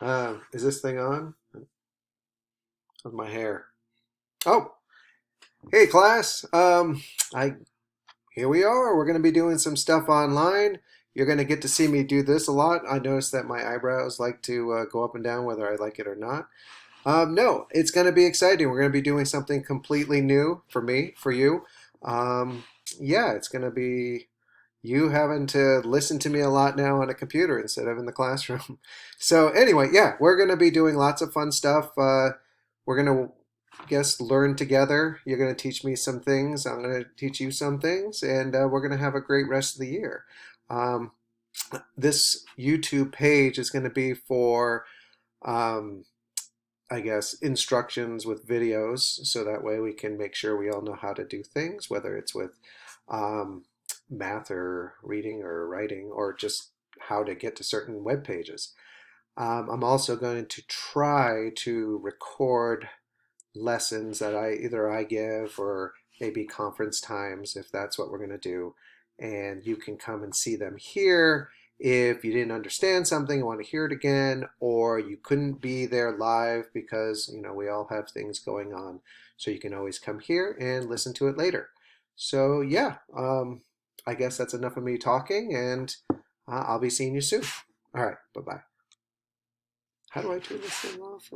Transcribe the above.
Is this thing on? With my hair. Oh, hey class. I Here we are. We're going to be doing some stuff online. You're going to get to see me do this a lot. I noticed that my eyebrows like to go up and down whether I like it or not. No, it's going to be exciting. We're going to be doing something completely new for me, for you. Um, yeah, it's going to be you having to listen to me a lot now on a computer instead of in the classroom. So anyway, yeah, we're going to be doing lots of fun stuff. We're going to guess learn together. You're going to teach me some things. I'm going to teach you some things, and we're going to have a great rest of the year. Um, this YouTube page is going to be for um, I guess, instructions with videos so that way we can make sure we all know how to do things, whether it's with um, math or reading or writing or just how to get to certain web pages. I'm also going to try to record lessons that I give or maybe conference times if that's what we're going to do. And you can come and see them here if you didn't understand something, want to hear it again, or you couldn't be there live because, we all have things going on. So you can always come here and listen to it later. So yeah, I guess that's enough of me talking, and I'll be seeing you soon. All right, bye-bye. How do I turn this thing off?